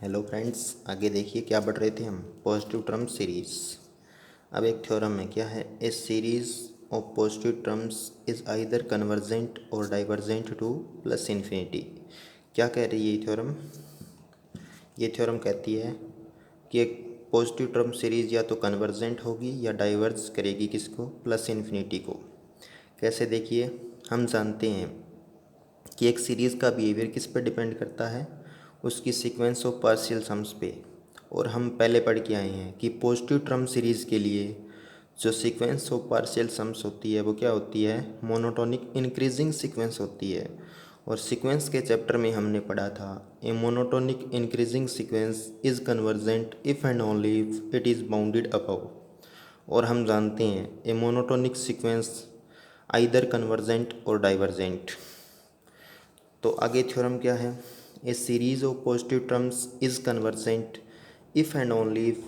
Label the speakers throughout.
Speaker 1: Hello friends, आगे देखिए क्या पढ़ रहे थे हम। Positive term series. अब एक थ्योरम है, क्या है? A series of positive terms is either convergent और डाइवर्जेंट टू प्लस इन्फिनिटी। क्या कह रही है ये थ्योरम? ये थ्योरम कहती है कि एक पॉजिटिव टर्म सीरीज या तो कन्वर्जेंट होगी या डाइवर्ज करेगी किसको? प्लस इन्फिनिटी को। कैसे? देखिए, हम जानते हैं कि एक सीरीज़ का बिहेवियर किस पे डिपेंड करता है? उसकी सीक्वेंस ऑफ पार्शियल सम्स पे। और हम पहले पढ़ के आए हैं कि पॉजिटिव टर्म सीरीज़ के लिए जो सीक्वेंस ऑफ पार्शियल सम्स होती है वो क्या होती है? मोनोटोनिक इंक्रीजिंग सीक्वेंस होती है। और सीक्वेंस के चैप्टर में हमने पढ़ा था a monotonic increasing sequence is convergent if and only if it is bounded above. और हम जानते हैं a monotonic sequence either convergent और डाइवर्जेंट। तो आगे थ्योरम क्या है? A series of positive terms is convergent if and only if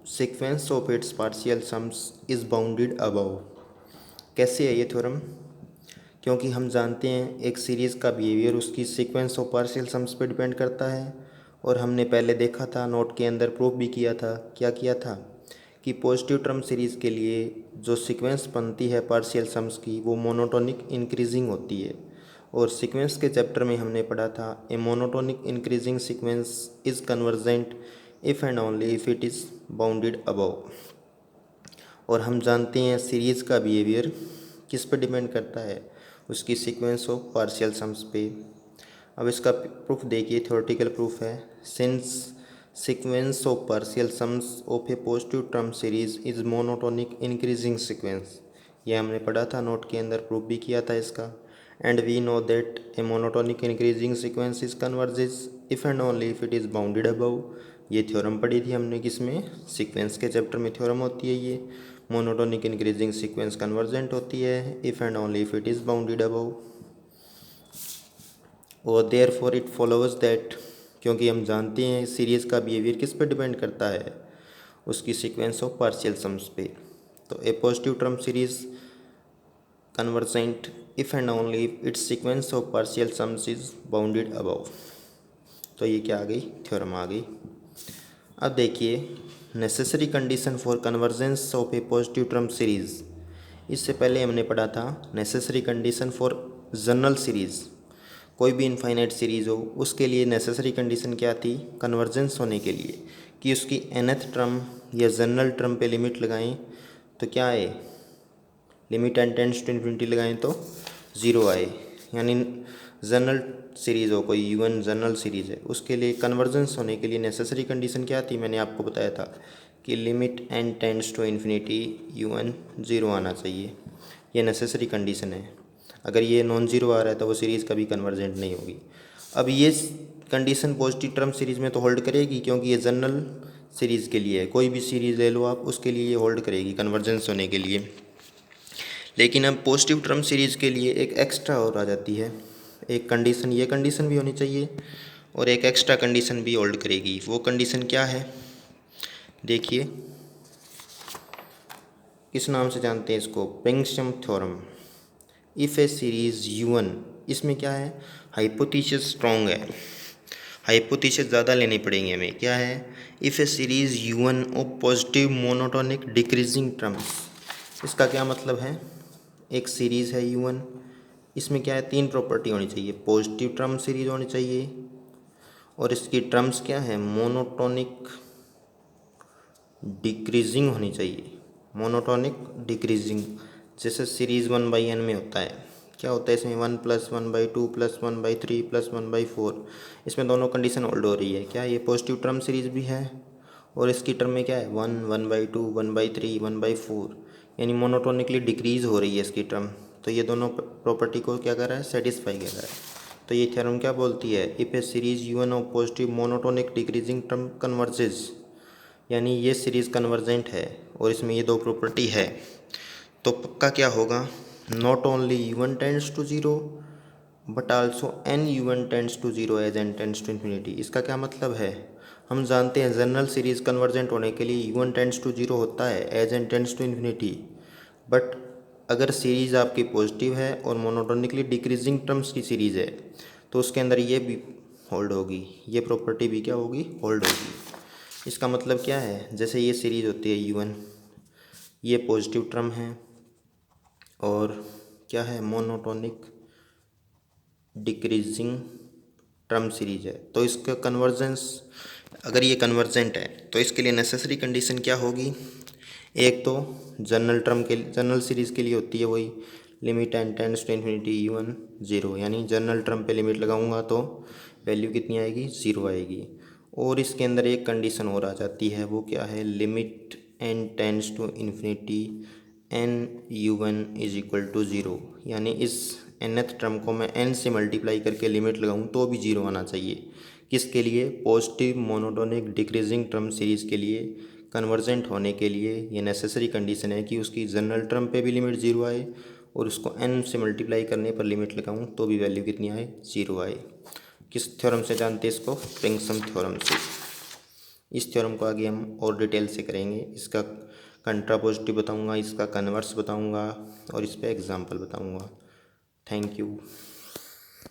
Speaker 1: sequence of its partial sums is bounded above. कैसे है ये थ्योरम? क्योंकि हम जानते हैं एक सीरीज़ का बिहेवियर उसकी सीक्वेंस ऑफ पार्शियल सम्स पे डिपेंड करता है। और हमने पहले देखा था, नोट के अंदर प्रूफ भी किया था। क्या किया था? कि पॉजिटिव टर्म सीरीज़ के लिए जो सीक्वेंस बनती है पार्शियल सम्स की वो मोनोटोनिक इंक्रीजिंग होती है। और सीक्वेंस के चैप्टर में हमने पढ़ा था a monotonic increasing sequence is convergent if and only if it is bounded above. और हम जानते हैं सीरीज़ का बिहेवियर किस पे डिपेंड करता है? उसकी सीक्वेंस ऑफ पार्शियल सम्स पे। अब इसका प्रूफ देखिए, थ्योरेटिकल प्रूफ है। Since sequence of partial sums of A positive term series is monotonic increasing sequence. ये हमने पढ़ा था, नोट के अंदर प्रूफ भी किया था इसका। And we know that a monotonic increasing sequence is converges if and only if it is bounded above. ये थ्योरम पढ़ी थी हमने, किसमें? सीक्वेंस के चैप्टर में थ्योरम होती है ये। मोनोटोनिक इंक्रीजिंग सीक्वेंस कन्वर्जेंट होती है if and only if it is bounded above. और therefore it follows that, क्योंकि हम जानते हैं सीरीज़ का बिहेवियर किस पे डिपेंड करता है? उसकी सीक्वेंस ऑफ पार्शियल सम्स पे। तो a positive term series convergent if and only if its sequence of partial sums is bounded above. तो ये क्या आ गई? थ्योरम आ गई। अब देखिए, necessary condition for convergence of A positive term series. इससे पहले हमने पढ़ा था necessary condition for general series. कोई भी इनफाइनाइट सीरीज़ हो उसके लिए नेसेसरी कंडीशन क्या थी कन्वर्जेंस होने के लिए? कि उसकी nth टर्म या जनरल टर्म पे लिमिट लगाएं तो क्या आए? Limit n tends to infinity लगाएं तो 0 आए। यानी जनरल सीरीज़ हो, कोई यून जनरल सीरीज़ है, उसके लिए कन्वर्जेंस होने के लिए नेसेसरी कंडीशन क्या थी? मैंने आपको बताया था कि limit n tends to infinity यून 0 आना चाहिए। ये नेसेसरी कंडीशन है। अगर ये नॉन ज़ीरो आ रहा है तो वो सीरीज़ कभी कन्वर्जेंट नहीं होगी। अब ये कंडीशन पॉजिटिव टर्म सीरीज़ में तो होल्ड करेगी, क्योंकि ये जनरल सीरीज़ के लिए है। कोई भी सीरीज़ ले लो आप, उसके लिए ये होल्ड करेगी कन्वर्जेंस होने के लिए। लेकिन अब पॉजिटिव टर्म सीरीज़ के लिए एक एक्स्ट्रा और आ जाती है एक कंडीशन। ये कंडीशन भी होनी चाहिए और एक एक्स्ट्रा कंडीशन भी होल्ड करेगी। वो कंडीशन क्या है? देखिए, किस नाम से जानते हैं इसको? Pringsheim theorem. If a series U1, इसमें क्या है? हाइपोथेसिस स्ट्रॉन्ग है। हाइपोथेसिस ज़्यादा लेने पड़ेंगे हमें। क्या है? If a series U1 of positive monotonic decreasing terms. इसका क्या मतलब है? एक सीरीज़ है U1, इसमें क्या है? 3 प्रॉपर्टी होनी चाहिए। पॉजिटिव टर्म सीरीज होनी चाहिए और इसकी टर्म्स क्या है? मोनोटोनिक डिक्रीजिंग होनी चाहिए। मोनोटोनिक डिक्रीजिंग, जैसे सीरीज़ 1/n में होता है। क्या होता है इसमें? 1 + 1/2 + 1/3 + 1/4। इसमें दोनों कंडीशन होल्ड हो रही है। क्या ये पॉजिटिव टर्म सीरीज भी है? और इसकी टर्म में क्या है? 1, 1/2, 1/3, 1/4, यानी मोनोटोनिकली डिक्रीज हो रही है इसकी टर्म। तो ये दोनों प्रॉपर्टी को क्या कर रहा है? सेटिस्फाई कर रहा है। तो ये थ्योरम क्या बोलती है? If A series U1 of positive monotonic decreasing term converges, यानी ये सीरीज़ कन्वर्जेंट है और इसमें ये 2 प्रॉपर्टी है, तो पक्का क्या होगा? Not only U1 tends to 0 but also n U1 tends to 0 as n tends to infinity. इसका क्या मतलब है? हम जानते हैं जनरल सीरीज़ कन्वर्जेंट होने के लिए U1 टेंड्स टू 0 होता है as n tends to infinity. But अगर सीरीज़ आपकी पॉजिटिव है और मोनोटोनिकली डिक्रीजिंग टर्म्स की सीरीज़ है तो उसके अंदर ये भी होल्ड होगी, ये प्रॉपर्टी भी क्या होगी, होल्ड होगी। इसका मतलब क्या है, जैसे ये सीरीज होती है U1, ये पॉजिटिव टर्म है और क्या है, मोनोटोनिक डिक्रीजिंग टर्म सीरीज है। तो इसका कन्वर्जेंस, अगर ये कन्वर्जेंट है तो इसके लिए नेसेसरी कंडीशन क्या होगी, एक तो जनरल सीरीज़ के लिए होती है वही limit n tends to infinity U1 0, यानी जनरल टर्म पे लिमिट लगाऊंगा तो वैल्यू कितनी आएगी, 0 आएगी। और इसके अंदर एक कंडीशन और आ जाती है, वो क्या है, limit n tends to infinity n U1 is equal to 0, यानी इस nth टर्म को मैं n से मल्टीप्लाई करके लिमिट लगाऊं तो भी 0 आना चाहिए। किसके लिए, positive monotonic decreasing term series के लिए कन्वर्जेंट होने के लिए ये नेसेसरी कंडीशन है कि उसकी जनरल टर्म पे भी लिमिट 0 आए और उसको n से मल्टीप्लाई करने पर लिमिट लगाऊं तो भी वैल्यू कितनी आए, 0 आए। किस थ्योरम से जानते हैं इसको, प्रिंगसम थ्योरम से। इस थ्योरम को आगे हम और डिटेल से करेंगे, इसका कंट्रापोजिटिव बताऊंगा, इसका कन्वर्स बताऊंगा और इस पर एग्जाम्पल बताऊंगा। Thank you.